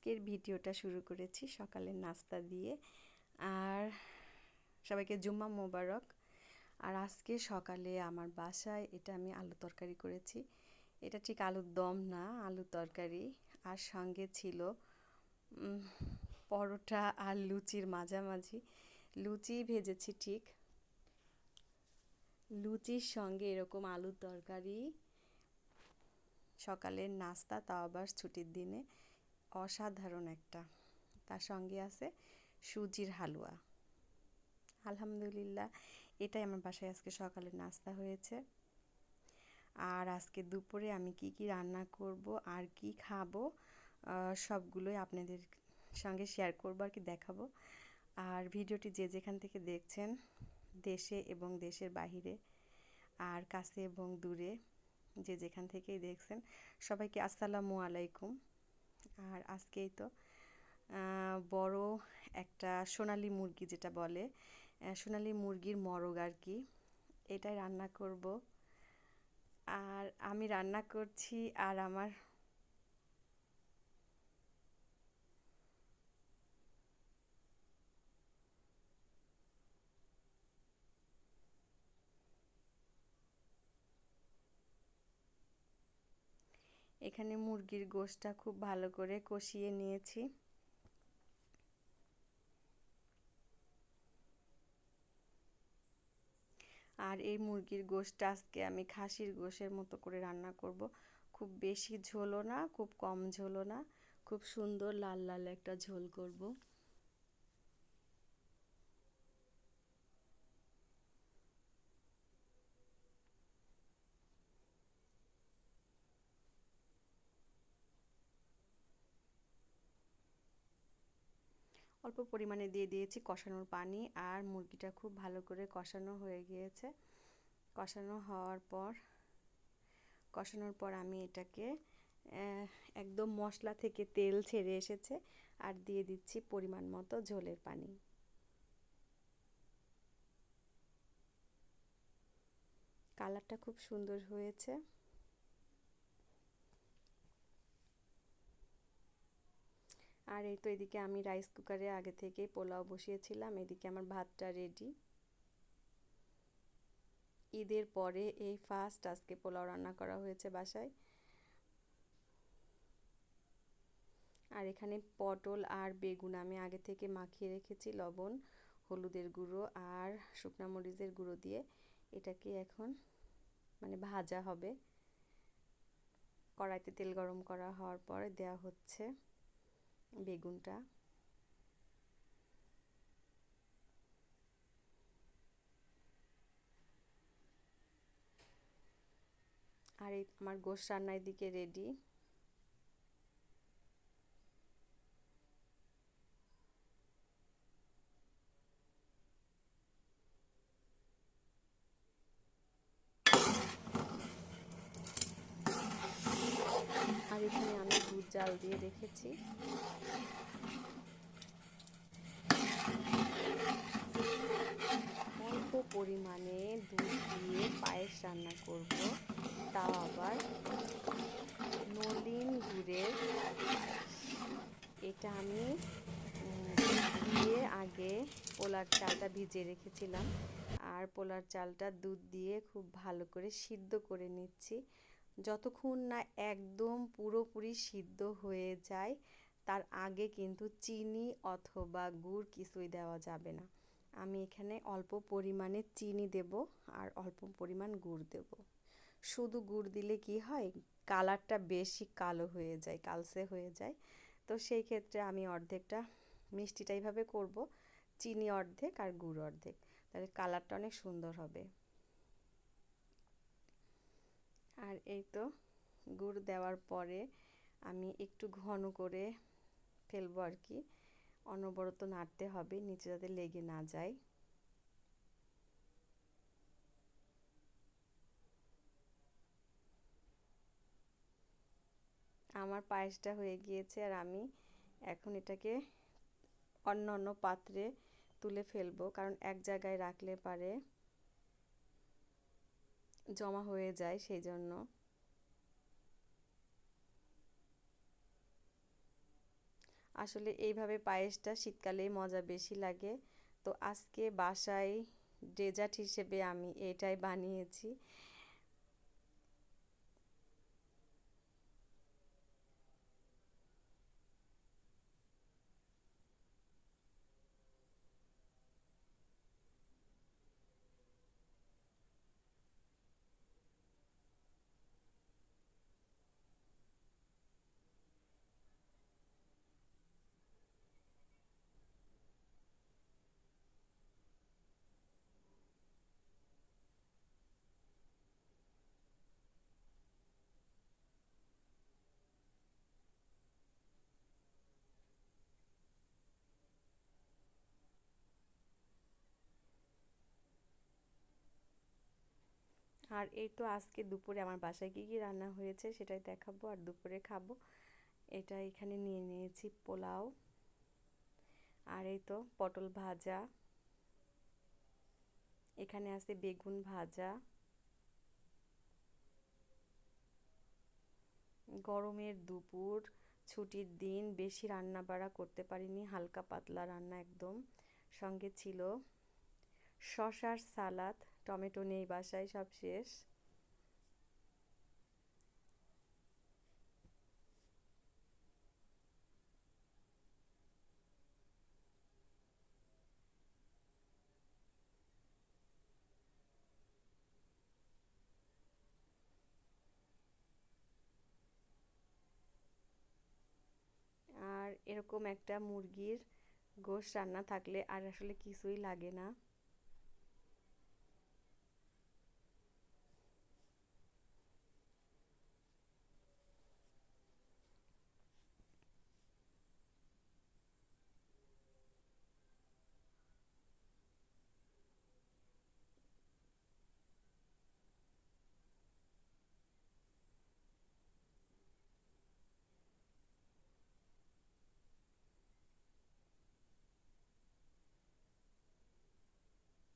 আজকের ভিডিওটা শুরু করেছি সকালের নাস্তা দিয়ে। আর সবাইকে জুম্মা মোবারক। আর আজকে সকালে আমার বাসায় এটা আমি আলু তরকারি করেছি। এটা ঠিক আলুর দম না, আলু তরকারি। আর সঙ্গে ছিল পরোটা আর লুচির মাঝামাঝি। লুচি ভেজেছি ঠিক, লুচির সঙ্গে এরকম আলু তরকারি। সকালের নাস্তা, তাও আবার ছুটির দিনে, অসাধারণ একটা। তার সঙ্গে আছে সুজির হালুয়া। আলহামদুলিল্লাহ, এটাই আমার বাসায় আজকে সকালের নাস্তা হয়েছে। আর আজকে দুপুরে আমি কি কি রান্না করব আর কি খাবো সবগুলোই আপনাদের সঙ্গে শেয়ার করবো আর কি দেখাবো। আর ভিডিওটি যে যেখান থেকে দেখছেন, দেশে এবং দেশের বাহিরে আর কাছে এবং দূরে, যে যেখান থেকেই দেখছেন, সবাইকে আসসালামু আলাইকুম। আর আজকেই তো বড় একটা সোনালী মুরগি, যেটা বলে সোনালী মুরগির মরগ আর কি, এটাই রান্না করব। আর আমি রান্না করছি আর আমার এখানে মুরগির গোশটা খুব ভালো করে কষিয়ে নিয়েছি। আর এই মুরগির গোশটা আজকে আমি খাসির গোশের মতো করে রান্না করব। খুব বেশি ঝোলও না, খুব কম ঝোলও না, খুব সুন্দর লাল লাল একটা ঝোল করব। অল্প পরিমাণে দিয়ে দিয়েছি কষানোর পানি। আর মুরগিটা খুব ভালো করে কষানো হয়ে গিয়েছে। কষানোর পর আমি এটাকে একদম মশলা থেকে তেল ছেড়ে এসেছে। আর দিয়ে দিচ্ছি পরিমাণ মতো ঝোলের পানি। কালারটা খুব সুন্দর হয়েছে। আর এই তো এদিকে আমি রাইস কুকারে আগে থেকেই পোলাও বসিয়েছিলাম। এদিকে আমার ভাতটা রেডি। ঈদের পরে এই ফার্স্ট আজকে পোলাও রান্না করা হয়েছে বাসায়। আর এখানে পটল আর বেগুন আমি আগে থেকে মাখিয়ে রেখেছি লবণ, হলুদের গুঁড়ো আর শুকনা মরিচের গুঁড়ো দিয়ে। এটাকে এখন ভাজা হবে। কড়াইতে তেল গরম করা হওয়ার পরে দেওয়া হচ্ছে বেগুনটা। আর এই আমার গোশ রান্নার দিকে রেডি। আর এখানে আমি দুধ জাল দিয়ে রেখেছি। অল্প পরিমাণে দুধ দিয়ে পায়েস রান্না করব, তাও আবার নলিন গুড়ের। এটা আমি দিয়ে আগে পোলার চালটা ভিজিয়ে রেখেছিলাম। আর পোলার চালটা দুধ দিয়ে খুব ভালো করে সিদ্ধ করে নিচ্ছি। যতক্ষণ না একদম পুরোপুরি সিদ্ধ হয়ে যায়, তার আগে কিন্তু চিনি অথবা গুড় কিছুই দেওয়া যাবে না। আমি এখানে অল্প পরিমাণে চিনি দেব আর অল্প পরিমাণ গুড় দেব। শুধু গুড় দিলে কি হয়, কালারটা বেশি কালো হয়ে যায়, কালচে হয়ে যায়। তো সেই ক্ষেত্রে আমি অর্ধেকটা মিষ্টিটা এইভাবে করব, চিনি অর্ধেক আর গুড় অর্ধেক, তাহলে কালারটা অনেক সুন্দর হবে। আর এই তো গুড় দেওয়ার পরে আমি একটু ঘন করে ফেলবো আর কি। অনবরত নাড়তে হবে, নিচে যাতে লেগে না যায়। আমার পায়েসটা হয়ে গিয়েছে। আর আমি এখন এটাকে অন্য অন্য পাত্রে তুলে ফেলবো, কারণ এক জায়গায় রাখলে পারে জমা হয়ে যায়, সেই জন্য। আসলে এইভাবে পায়েসটা শীতকালেই মজা বেশি লাগে। তো আজকে বাসায় ডেজার্ট হিসেবে আমি এটাই বানিয়েছি। আর এই তো আজকে দুপুরে আমার বাসায় কী কী রান্না হয়েছে সেটাই দেখাবো আর দুপুরে খাবো। এটা এখানে নিয়ে নিয়েছি পোলাও, আর এই তো পটল ভাজা, এখানে আছে বেগুন ভাজা। গরমের দুপুর, ছুটির দিন, বেশি রান্না বাড়া করতে পারিনি, হালকা পাতলা রান্না একদম। সঙ্গে ছিল শশার সালাদ, টমেটো নেই বাসায়, সব শেষ। আর এরকম একটা মুরগির গোশ রান্না থাকলে আর আসলে কিছুই লাগে না।